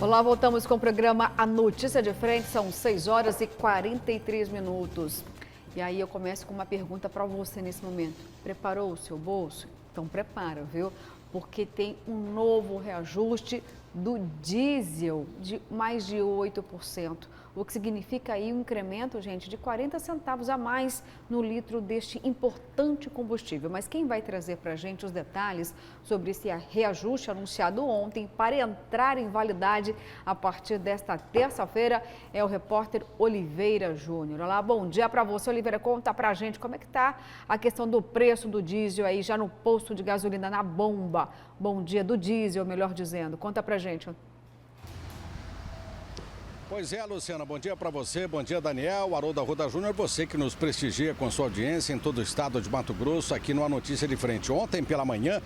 Olá, voltamos com o programa A Notícia de Frente, são 6 horas e 43 minutos. E aí eu começo com uma pergunta para você nesse momento. Preparou o seu bolso? Então prepara, viu? Porque tem um novo reajuste do diesel de mais de 8%, o que significa aí um incremento, gente, de 40 centavos a mais no litro deste importante combustível. Mas quem vai trazer para a gente os detalhes sobre esse reajuste anunciado ontem para entrar em validade a partir desta terça-feira é o repórter Oliveira Júnior. Olá, bom dia para você, Oliveira. Conta para a gente como é que está a questão do preço do diesel aí já no posto de gasolina, na bomba. Bom dia, do diesel, melhor dizendo. Conta para a gente. Pois é, Luciana, bom dia para você, bom dia, Daniel, Haroldo Arruda Júnior, você que nos prestigia com sua audiência em todo o estado de Mato Grosso, aqui no A Notícia de Frente. Ontem pela manhã,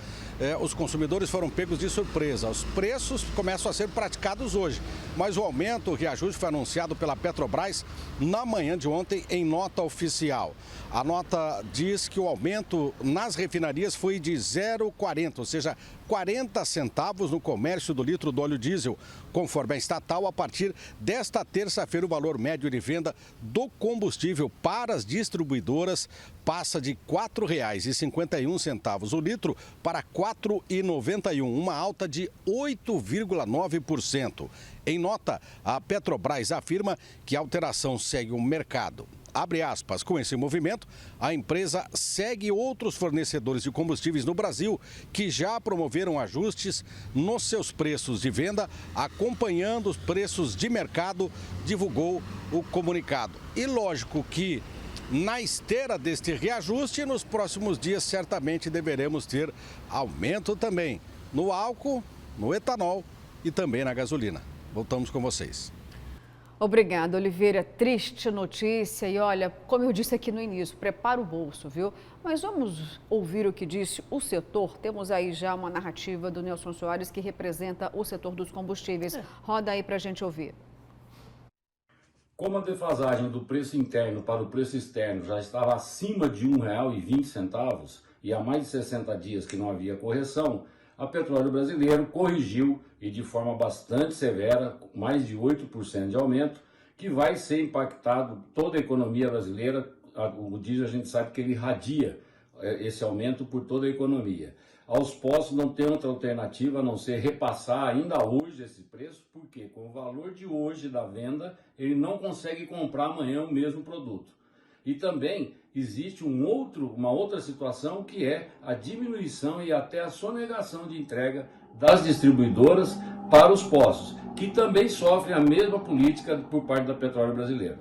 os consumidores foram pegos de surpresa. Os preços começam a ser praticados hoje, mas o aumento, o reajuste foi anunciado pela Petrobras na manhã de ontem em nota oficial. A nota diz que o aumento nas refinarias foi de 0,40, ou seja, 40 centavos no comércio do litro do óleo diesel. Conforme a estatal, a partir desta terça-feira, o valor médio de venda do combustível para as distribuidoras passa de R$ 4,51 o litro para R$ 4,91, uma alta de 8,9%. Em nota, a Petrobras afirma que a alteração segue o mercado. Abre aspas, com esse movimento, a empresa segue outros fornecedores de combustíveis no Brasil que já promoveram ajustes nos seus preços de venda, acompanhando os preços de mercado, divulgou o comunicado. E lógico que na esteira deste reajuste, nos próximos dias certamente deveremos ter aumento também no álcool, no etanol e também na gasolina. Voltamos com vocês. Obrigada, Oliveira. Triste notícia e olha, como eu disse aqui no início, prepara o bolso, viu? Mas vamos ouvir o que disse o setor. Temos aí já uma narrativa do Nelson Soares que representa o setor dos combustíveis. Roda aí pra gente ouvir. Como a defasagem do preço interno para o preço externo já estava acima de R$ 1,20 e há mais de 60 dias que não havia correção, a Petróleo Brasileiro corrigiu e de forma bastante severa, mais de 8% de aumento, que vai ser impactado toda a economia brasileira. O diesel a gente sabe que ele irradia esse aumento por toda a economia. Aos postos não tem outra alternativa a não ser repassar ainda hoje esse preço, porque com o valor de hoje da venda, ele não consegue comprar amanhã o mesmo produto. E também existe uma outra situação que é a diminuição e até a sonegação de entrega das distribuidoras para os postos, que também sofrem a mesma política por parte da Petróleo Brasileiro.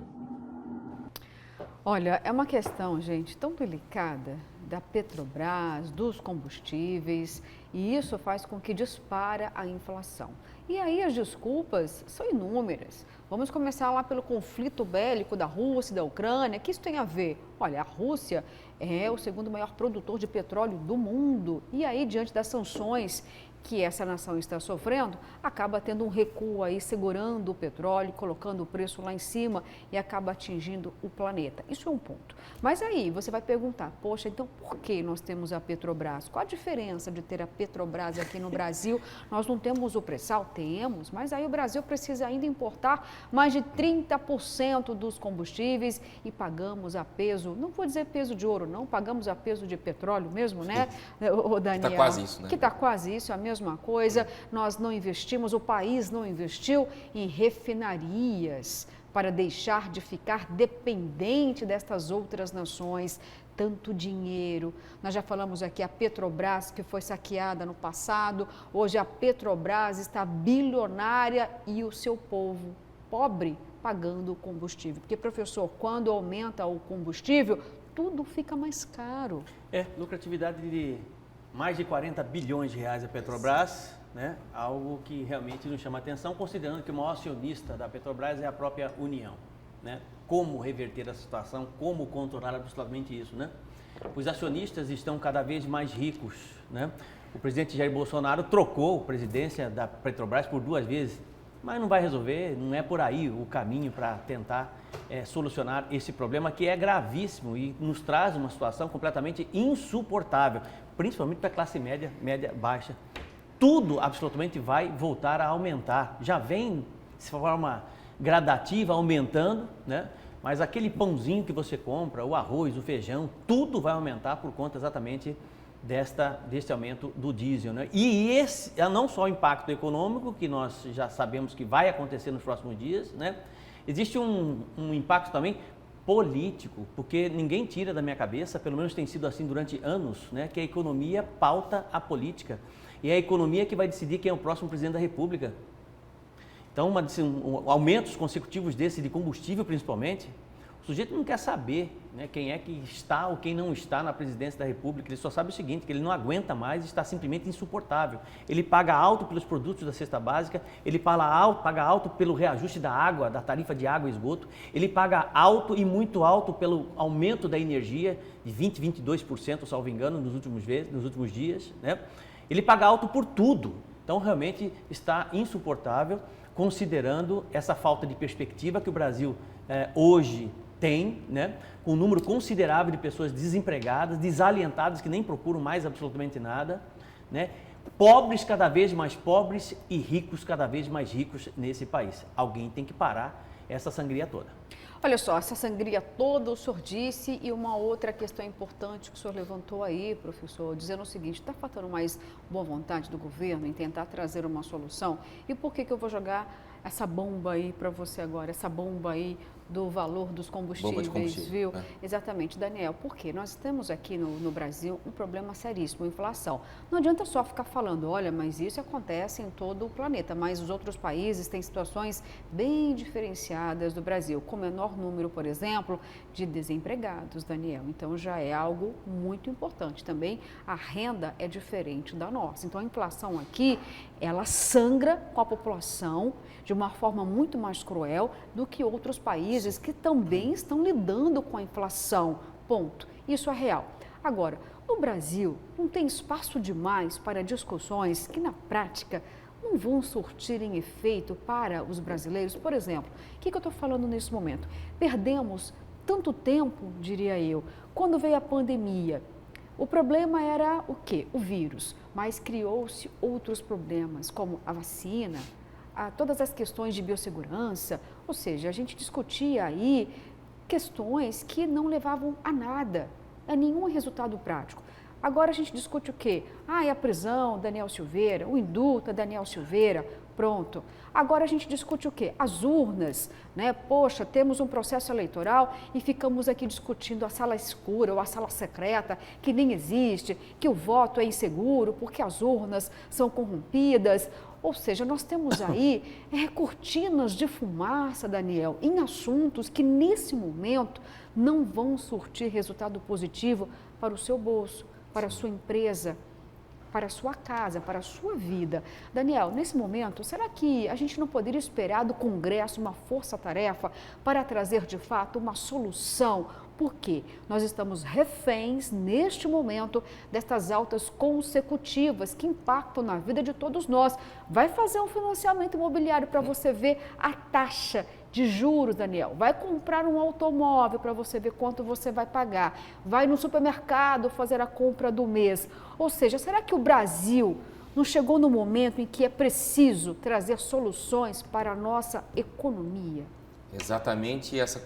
Olha, é uma questão, gente, tão delicada da Petrobras, dos combustíveis, e isso faz com que dispara a inflação. E aí as desculpas são inúmeras. Vamos começar lá pelo conflito bélico da Rússia e da Ucrânia. O que isso tem a ver? Olha, a Rússia é o segundo maior produtor de petróleo do mundo. E aí, diante das sanções que essa nação está sofrendo, acaba tendo um recuo aí, segurando o petróleo, colocando o preço lá em cima e acaba atingindo o planeta. Isso é um ponto. Mas aí você vai perguntar, poxa, então por que nós temos a Petrobras? Qual a diferença de ter a Petrobras aqui no Brasil? Nós não temos o pré-sal? Temos, mas aí o Brasil precisa ainda importar mais de 30% dos combustíveis e pagamos a peso, não vou dizer peso de ouro, não, pagamos a peso de petróleo mesmo, né, o Daniel? Está quase isso, né? Que está quase isso, a mesma coisa. Nós não investimos, o país não investiu em refinarias para deixar de ficar dependente destas outras nações. Tanto dinheiro. Nós já falamos aqui a Petrobras, que foi saqueada no passado. Hoje a Petrobras está bilionária e o seu povo pobre pagando o combustível. Porque, professor, quando aumenta o combustível, tudo fica mais caro. Lucratividade de mais de 40 bilhões de reais a Petrobras, né? Algo que realmente nos chama a atenção, considerando que o maior acionista da Petrobras é a própria União, né? Como reverter a situação, como contornar absolutamente isso, né? Os acionistas estão cada vez mais ricos, né? O presidente Jair Bolsonaro trocou a presidência da Petrobras por 2 vezes, mas não vai resolver, não é por aí o caminho para tentar solucionar esse problema que é gravíssimo e nos traz uma situação completamente insuportável, principalmente para a classe média, média baixa tudo absolutamente vai voltar a aumentar. Já vem de forma gradativa aumentando, né? Mas aquele pãozinho que você compra, o arroz, o feijão, tudo vai aumentar por conta exatamente deste aumento do diesel, né? E esse é não só o impacto econômico, que nós já sabemos que vai acontecer nos próximos dias, né? Existe um impacto também político, porque ninguém tira da minha cabeça, pelo menos tem sido assim durante anos, né, que a economia pauta a política. E é a economia que vai decidir quem é o próximo presidente da República. Então, aumentos consecutivos desse de combustível, principalmente, o sujeito não quer saber, né, quem é que está ou quem não está na presidência da República. Ele só sabe o seguinte, que ele não aguenta mais e está simplesmente insuportável. Ele paga alto pelos produtos da cesta básica, ele paga alto pelo reajuste da água, da tarifa de água e esgoto, ele paga alto e muito alto pelo aumento da energia, de 20%, 22%, salvo engano, nos últimos dias, né? Ele paga alto por tudo. Então, realmente está insuportável, considerando essa falta de perspectiva que o Brasil hoje tem, né, com um número considerável de pessoas desempregadas, desalentadas, que nem procuram mais absolutamente nada, né, pobres cada vez mais pobres e ricos cada vez mais ricos nesse país. Alguém tem que parar essa sangria toda. Olha só, essa sangria toda, o senhor disse, e uma outra questão importante que o senhor levantou aí, professor, dizendo o seguinte, está faltando mais boa vontade do governo em tentar trazer uma solução? E por que eu vou jogar essa bomba aí para você agora, essa bomba aí do valor dos combustíveis, viu? É. Exatamente, Daniel, porque nós temos aqui no Brasil um problema seríssimo, a inflação. Não adianta só ficar falando, olha, mas isso acontece em todo o planeta, mas os outros países têm situações bem diferenciadas do Brasil, com menor número, por exemplo, de desempregados, Daniel. Então já é algo muito importante. Também a renda é diferente da nossa. Então a inflação aqui, ela sangra com a população de uma forma muito mais cruel do que outros países que também estão lidando com a inflação, ponto. Isso é real. Agora, no Brasil, não tem espaço demais para discussões que, na prática, não vão surtir em efeito para os brasileiros. Por exemplo, o que eu estou falando nesse momento? Perdemos tanto tempo, diria eu, quando veio a pandemia. O problema era o quê? O vírus, mas criou-se outros problemas, como a vacina, todas as questões de biossegurança, ou seja, a gente discutia aí questões que não levavam a nada, a nenhum resultado prático. Agora a gente discute o quê? É a prisão, Daniel Silveira, o indulto, Daniel Silveira, pronto. Agora a gente discute o quê? As urnas, né? Poxa, temos um processo eleitoral e ficamos aqui discutindo a sala escura ou a sala secreta, que nem existe, que o voto é inseguro porque as urnas são corrompidas. Ou seja, nós temos aí cortinas de fumaça, Daniel, em assuntos que nesse momento não vão surtir resultado positivo para o seu bolso, para a sua empresa, para a sua casa, para a sua vida. Daniel, nesse momento, será que a gente não poderia esperar do Congresso uma força-tarefa para trazer de fato uma solução? Porque nós estamos reféns, neste momento, destas altas consecutivas que impactam na vida de todos nós. Vai fazer um financiamento imobiliário para você ver a taxa de juros, Daniel. Vai comprar um automóvel para você ver quanto você vai pagar. Vai no supermercado fazer a compra do mês. Ou seja, será que o Brasil não chegou no momento em que é preciso trazer soluções para a nossa economia? Exatamente, essa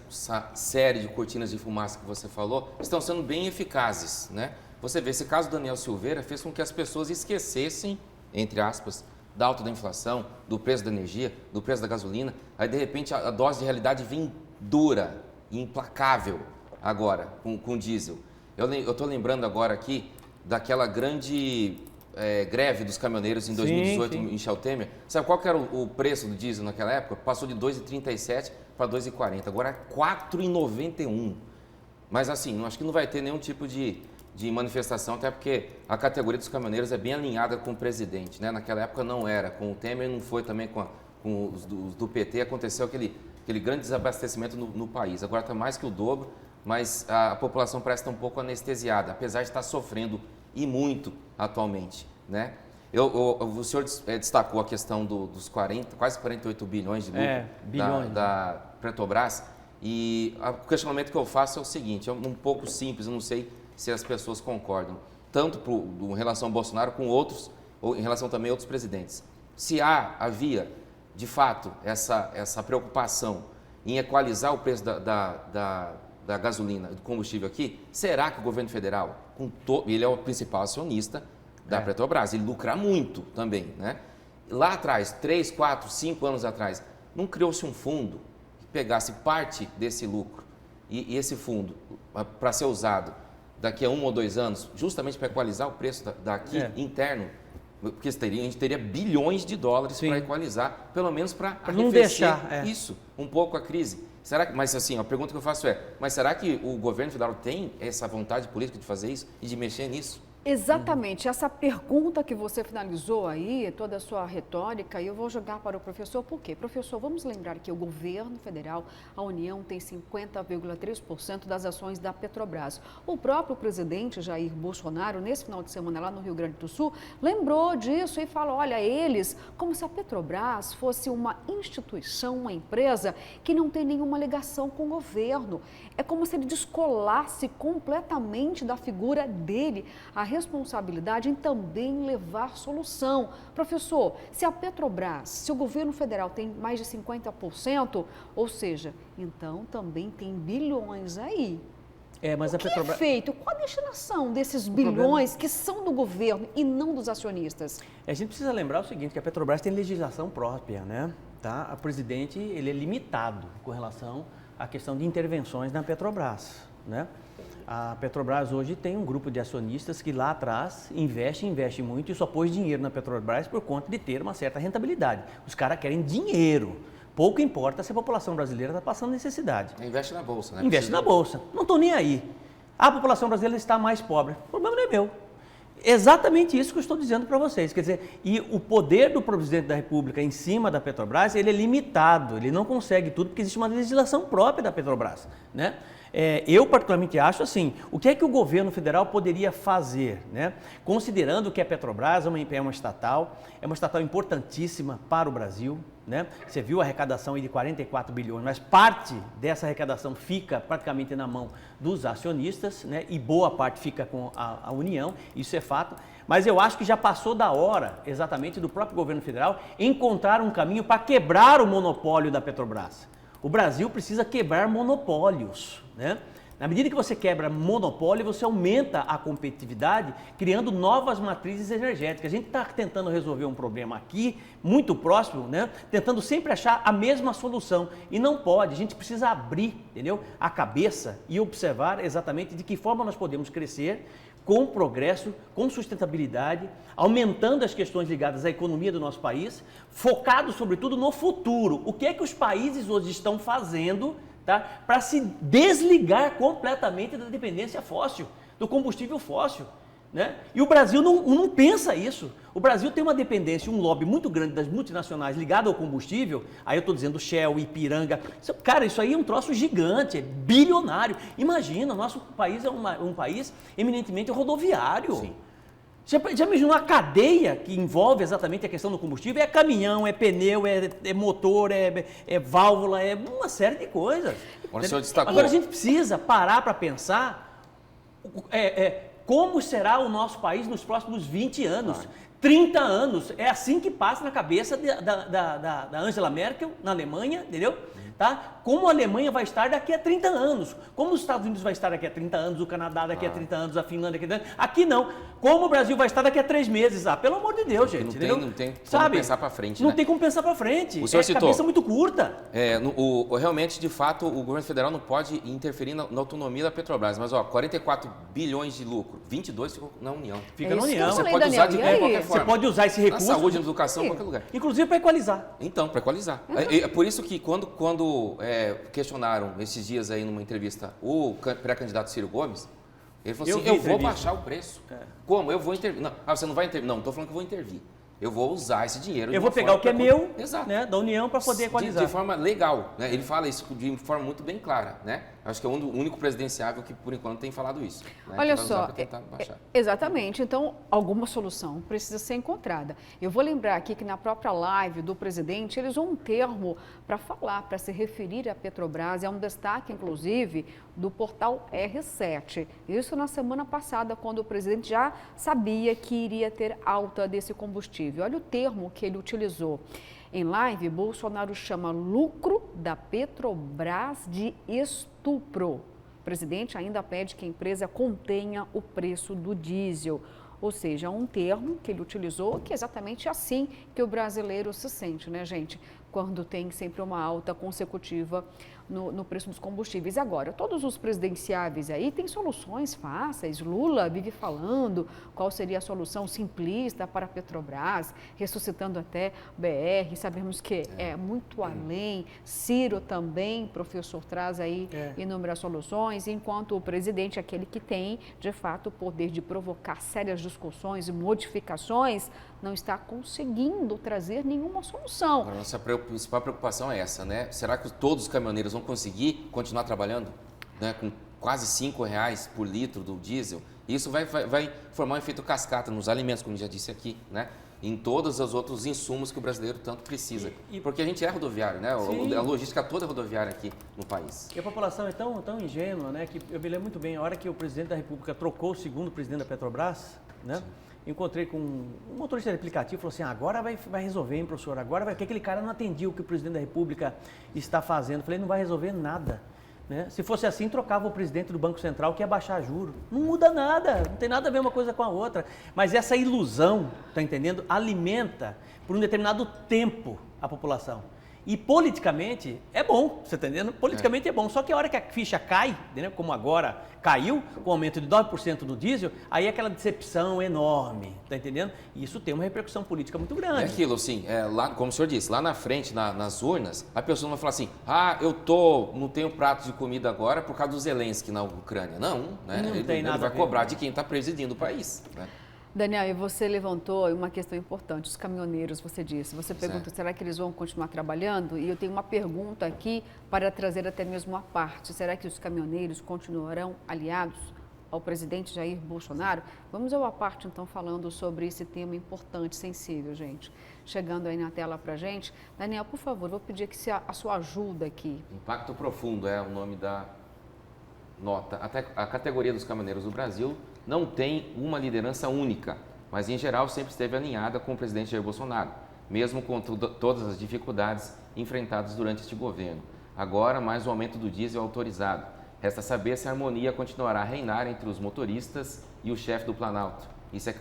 série de cortinas de fumaça que você falou estão sendo bem eficazes, né? Você vê, esse caso do Daniel Silveira fez com que as pessoas esquecessem, entre aspas, da alta da inflação, do preço da energia, do preço da gasolina. Aí, de repente, a dose de realidade vem dura e implacável agora com o diesel. Eu estou lembrando agora aqui daquela grande greve dos caminhoneiros em 2018 sim. Em Michel Temer. Sabe qual que era o preço do diesel naquela época? Passou de R$ 2,37 para R$ 2,40. Agora é R$ 4,91. Mas assim, acho que não vai ter nenhum tipo de manifestação, até porque a categoria dos caminhoneiros é bem alinhada com o presidente, né? Naquela época não era. Com o Temer não foi também, com os do PT, aconteceu aquele grande desabastecimento no país. Agora está mais que o dobro, mas a população parece estar um pouco anestesiada, apesar de estar sofrendo e muito atualmente, né? O senhor destacou a questão dos quase 48 bilhões de lucro da Petrobras, e o questionamento que eu faço é o seguinte, é um pouco simples, eu não sei se as pessoas concordam, tanto em relação ao Bolsonaro com outros ou em relação também a outros presidentes. Se havia, de fato, essa preocupação em equalizar o preço da gasolina, do combustível aqui, será que o governo federal, ele é o principal acionista da Petrobras, ele lucra muito também, né? Lá atrás, 3, 4, 5 anos atrás, não criou-se um fundo que pegasse parte desse lucro e esse fundo para ser usado daqui a 1 ou 2 anos, justamente para equalizar o preço daqui interno, porque a gente teria bilhões de dólares para equalizar, pelo menos para não deixar isso, um pouco a crise. Mas assim, a pergunta que eu faço mas será que o governo federal tem essa vontade política de fazer isso e de mexer nisso? Exatamente, essa pergunta que você finalizou aí, toda a sua retórica, eu vou jogar para o professor, por quê? Professor, vamos lembrar que o governo federal, a União, tem 50,3% das ações da Petrobras. O próprio presidente Jair Bolsonaro, nesse final de semana lá no Rio Grande do Sul, lembrou disso e falou, olha, eles, como se a Petrobras fosse uma instituição, uma empresa que não tem nenhuma ligação com o governo. É como se ele descolasse completamente da figura dele a responsabilidade em também levar solução. Professor, se a Petrobras, se o governo federal tem mais de 50%, ou seja, então também tem bilhões aí. Mas o que é feito? Qual a destinação desses bilhões que são do governo e não dos acionistas? A gente precisa lembrar o seguinte, que a Petrobras tem legislação própria, né? Tá? O presidente ele é limitado com relação à questão de intervenções na Petrobras, né? A Petrobras hoje tem um grupo de acionistas que lá atrás investe muito e só pôs dinheiro na Petrobras por conta de ter uma certa rentabilidade. Os caras querem dinheiro. Pouco importa se a população brasileira está passando necessidade. Investe na Bolsa, né? Investe na Bolsa. Não estou nem aí. A população brasileira está mais pobre. O problema não é meu. Exatamente isso que eu estou dizendo para vocês. Quer dizer, e o poder do presidente da República em cima da Petrobras, ele é limitado. Ele não consegue tudo porque existe uma legislação própria da Petrobras, né? Eu particularmente acho assim, o que é que o governo federal poderia fazer, né? Considerando que a Petrobras é uma estatal importantíssima para o Brasil, né? Você viu a arrecadação aí de 44 bilhões, mas parte dessa arrecadação fica praticamente na mão dos acionistas, né? E boa parte fica com a União, isso é fato. Mas eu acho que já passou da hora, exatamente, do próprio governo federal encontrar um caminho para quebrar o monopólio da Petrobras. O Brasil precisa quebrar monopólios, né? Na medida que você quebra monopólio, você aumenta a competitividade, criando novas matrizes energéticas. A gente está tentando resolver um problema aqui, muito próximo, né? Tentando sempre achar a mesma solução. E não pode, a gente precisa abrir, entendeu? A cabeça e observar exatamente de que forma nós podemos crescer com progresso, com sustentabilidade, aumentando as questões ligadas à economia do nosso país, focado sobretudo no futuro. O que é que os países hoje estão fazendo, tá, para se desligar completamente da dependência fóssil, do combustível fóssil, né? E o Brasil não pensa isso. O Brasil tem uma dependência, um lobby muito grande das multinacionais ligado ao combustível. Aí eu estou dizendo Shell, Ipiranga. Cara, isso aí é um troço gigante, é bilionário. Imagina, nosso país é um país eminentemente rodoviário. Sim. Já imaginou a cadeia que envolve exatamente a questão do combustível? É caminhão, é pneu, é motor, é válvula, é uma série de coisas. Agora, o senhor destacou... Agora a gente precisa parar para pensar como será o nosso país nos próximos 20 anos, 30 anos. É assim que passa na cabeça da Angela Merkel, na Alemanha, entendeu? Tá? Como a Alemanha vai estar daqui a 30 anos, como os Estados Unidos vai estar daqui a 30 anos, o Canadá daqui a 30 anos, a Finlândia daqui a 30 anos, aqui não. Como o Brasil vai estar daqui a 3 meses, pelo amor de Deus, gente. Não tem como pensar para frente, Não né? tem como pensar para frente, o senhor citou, cabeça muito curta. Realmente, de fato, o governo federal não pode interferir na autonomia da Petrobras, mas 44 bilhões de lucro, 22 ficou na União. Fica na União. Você pode usar de qualquer forma. Você pode usar esse recurso. Na saúde, na educação, em qualquer lugar. Inclusive para equalizar. Então, para equalizar. É por isso que quando questionaram esses dias aí numa entrevista o pré-candidato Ciro Gomes, ele falou assim, eu vou baixar o preço. Como? Eu vou intervir. Não, você não vai intervir. Não estou falando que eu vou intervir. Eu vou usar esse dinheiro. Eu vou pegar o que é meu, né, da União para poder equalizar. De forma legal, né? Ele fala isso de forma muito bem clara, né? Acho que é o único presidenciável que, por enquanto, tem falado isso. Né? Olha que vai usar só, pra tentar baixar. exatamente, então alguma solução precisa ser encontrada. Eu vou lembrar aqui que na própria live do presidente, ele usou um termo para falar, para se referir à Petrobras, é um destaque, inclusive, do portal R7. Isso na semana passada, quando o presidente já sabia que iria ter alta desse combustível. Olha o termo que ele utilizou. Em live, Bolsonaro chama lucro da Petrobras de estupro. O presidente ainda pede que a empresa contenha o preço do diesel. Ou seja, um termo que ele utilizou que é exatamente assim que o brasileiro se sente, né, gente? Quando tem sempre uma alta consecutiva no preço dos combustíveis. Agora, todos os presidenciáveis aí têm soluções fáceis. Lula vive falando qual seria a solução simplista para a Petrobras, ressuscitando até BR. Sabemos que é muito além. Ciro também, professor, traz aí inúmeras soluções, enquanto o presidente, aquele que tem, de fato, o poder de provocar sérias discussões e modificações, não está conseguindo trazer nenhuma solução. Agora, nossa principal preocupação é essa, né? Será que todos os caminhoneiros vão conseguir continuar trabalhando, né? Com quase R$5 por litro do diesel? Isso vai formar um efeito cascata nos alimentos, como já disse aqui, né? Em todos os outros insumos que o brasileiro tanto precisa. Porque a gente é rodoviário, né? A logística toda é rodoviária aqui no país. E a população é tão ingênua, né? Que eu me lembro muito bem, a hora que o presidente da República trocou o segundo presidente da Petrobras, né? Encontrei com um motorista de aplicativo, falou assim, agora vai resolver, hein, professor? Agora vai, porque aquele cara não atendia o que o presidente da República está fazendo. Falei, não vai resolver nada. Né? Se fosse assim, trocava o presidente do Banco Central que ia baixar juros. Não muda nada, não tem nada a ver uma coisa com a outra. Mas essa ilusão, tá entendendo? Alimenta por um determinado tempo a população. E politicamente é bom, você está entendendo? Politicamente é bom, só que a hora que a ficha cai, né, como agora caiu, com o aumento de 9% do diesel, aí é aquela decepção enorme, tá entendendo? E isso tem uma repercussão política muito grande. É aquilo, assim, lá, como o senhor disse, lá na frente, nas urnas, a pessoa não vai falar assim, não tenho prato de comida agora por causa do Zelensky na Ucrânia. Não, né? Ele vai cobrar de quem está presidindo o país, né? Daniel, e você levantou uma questão importante, os caminhoneiros, você disse. Você pergunta, será que eles vão continuar trabalhando? E eu tenho uma pergunta aqui para trazer até mesmo a parte. Será que os caminhoneiros continuarão aliados ao presidente Jair Bolsonaro? Vamos ao à parte, então, falando sobre esse tema importante, sensível, gente. Chegando aí na tela para a gente. Daniel, por favor, vou pedir que a sua ajuda aqui. Impacto Profundo é o nome da nota. Até a categoria dos caminhoneiros do Brasil não tem uma liderança única, mas em geral sempre esteve alinhada com o presidente Jair Bolsonaro, mesmo com todas as dificuldades enfrentadas durante este governo. Agora, mais o aumento do diesel autorizado. Resta saber se a harmonia continuará a reinar entre os motoristas e o chefe do Planalto. E se a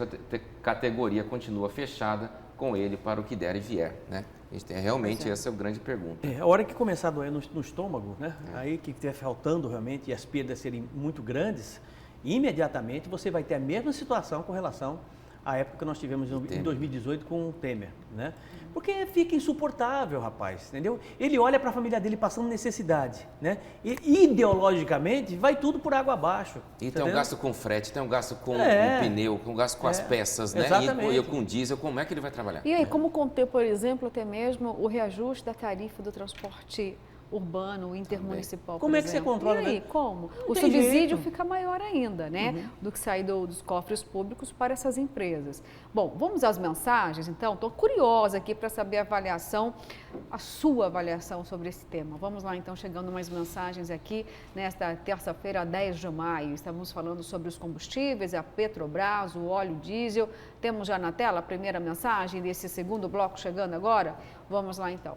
categoria continua fechada com ele para o que der e vier, né? Realmente essa é a grande pergunta. A hora que começar a doer no estômago, né? Aí que estiver faltando realmente e as perdas serem muito grandes, imediatamente você vai ter a mesma situação com relação à época que nós tivemos em 2018 com o Temer, né? Porque fica insuportável, rapaz, entendeu? Ele olha para a família dele passando necessidade, né? E ideologicamente vai tudo por água abaixo. E tem um gasto com frete, tem um gasto com o pneu, um gasto com as peças, né? Exatamente. E com diesel, como é que ele vai trabalhar? E aí, como conter, por exemplo, até mesmo o reajuste da tarifa do transporte urbano, intermunicipal, como é que você controla? E aí, né? como? Não O tem subsídio jeito. fica maior ainda, né? Do que sair dos cofres públicos para essas empresas. Bom, vamos às mensagens, então? Estou curiosa aqui para saber a sua avaliação sobre esse tema. Vamos lá, então, chegando mais mensagens aqui nesta terça-feira, 10 de maio. Estamos falando sobre os combustíveis, a Petrobras, o óleo diesel. Temos já na tela a primeira mensagem desse segundo bloco chegando agora? Vamos lá, então.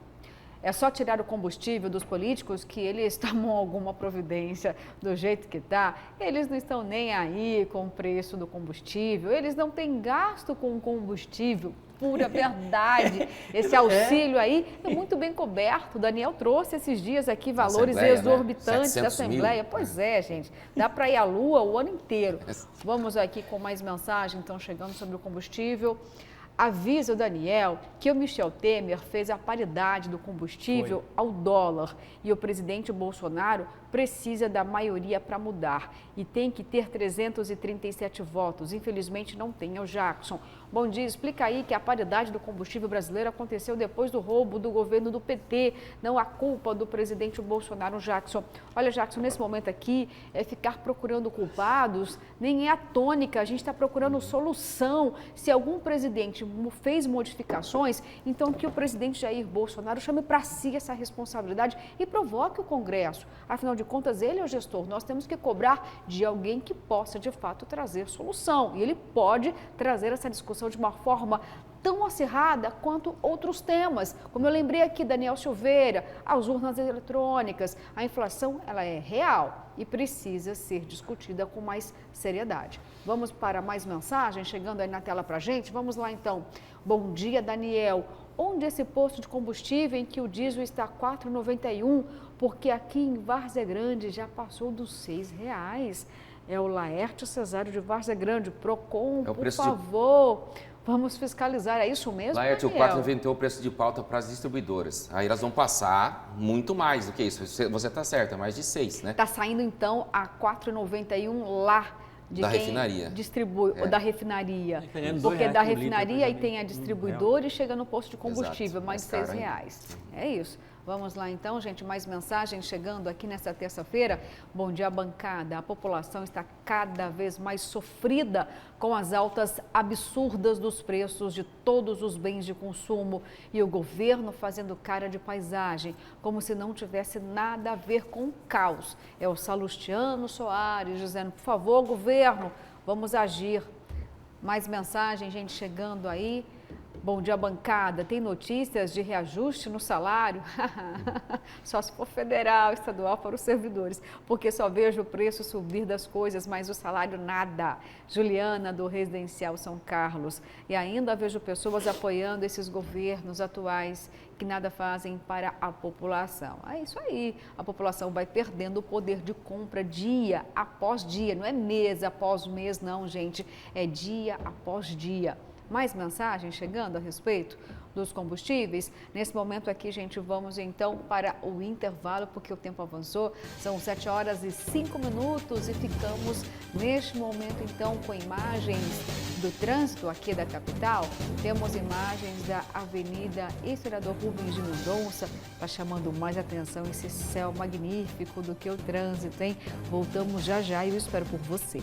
É só tirar o combustível dos políticos que eles tomam alguma providência do jeito que está. Eles não estão nem aí com o preço do combustível, eles não têm gasto com combustível. Pura verdade. Esse auxílio aí é muito bem coberto. O Daniel trouxe esses dias aqui valores exorbitantes da Assembleia. Pois é, gente. Dá para ir à Lua o ano inteiro. Vamos aqui com mais mensagem, então, chegando sobre o combustível. Avisa o Daniel que o Michel Temer fez a paridade do combustível ao dólar e o presidente Bolsonaro precisa da maioria para mudar e tem que ter 337 votos. Infelizmente não tem. É o Jackson. Bom dia, explica aí que a paridade do combustível brasileiro aconteceu depois do roubo do governo do PT, não a culpa do presidente Bolsonaro. Jackson, olha, Jackson, nesse momento aqui é ficar procurando culpados, nem é a tônica, a gente está procurando solução. Se algum presidente fez modificações, então que o presidente Jair Bolsonaro chame para si essa responsabilidade e provoque o Congresso. Afinal de contas, ele é o gestor, nós temos que cobrar de alguém que possa, de fato, trazer solução. E ele pode trazer essa discussão de uma forma tão acirrada quanto outros temas. Como eu lembrei aqui, Daniel Silveira, as urnas eletrônicas, a inflação ela é real e precisa ser discutida com mais seriedade. Vamos para mais mensagens chegando aí na tela para a gente? Vamos lá então. Bom dia, Daniel. Onde esse posto de combustível em que o diesel está R$ 4,91? Porque aqui em Várzea Grande já passou dos R$ 6. É o Laércio Cesário de Várzea Grande. Procon, por favor, vamos fiscalizar. É isso mesmo, Laércio, o Daniel? 4,91 é o preço de pauta para as distribuidoras. Aí elas vão passar muito mais do que isso. Você está certa, mais de 6, né? Está saindo, então, a R$ 4,91 lá. De da quem refinaria. Distribui, ou da refinaria. Porque da refinaria aí tem a distribuidora e chega no posto de combustível, mais de R$ 6. É isso. Vamos lá então, gente, mais mensagens chegando aqui nessa terça-feira. Bom dia, bancada. A população está cada vez mais sofrida com as altas absurdas dos preços de todos os bens de consumo e o governo fazendo cara de paisagem, como se não tivesse nada a ver com o caos. É o Salustiano Soares dizendo, por favor, governo, vamos agir. Mais mensagem, gente, chegando aí. Bom dia, bancada. Tem notícias de reajuste no salário? Só se for federal, estadual para os servidores, porque só vejo o preço subir das coisas, mas o salário nada. Juliana, do Residencial São Carlos. E ainda vejo pessoas apoiando esses governos atuais que nada fazem para a população. É isso aí. A população vai perdendo o poder de compra dia após dia. Não é mês após mês, não, gente. É dia após dia. Mais mensagens chegando a respeito dos combustíveis. Nesse momento aqui, gente, vamos então para o intervalo, porque o tempo avançou. São 7h05 e ficamos neste momento então com imagens do trânsito aqui da capital. Temos imagens da Avenida Historiador Rubens de Mendonça. Está chamando mais atenção esse céu magnífico do que o trânsito, hein? Voltamos já já e eu espero por você.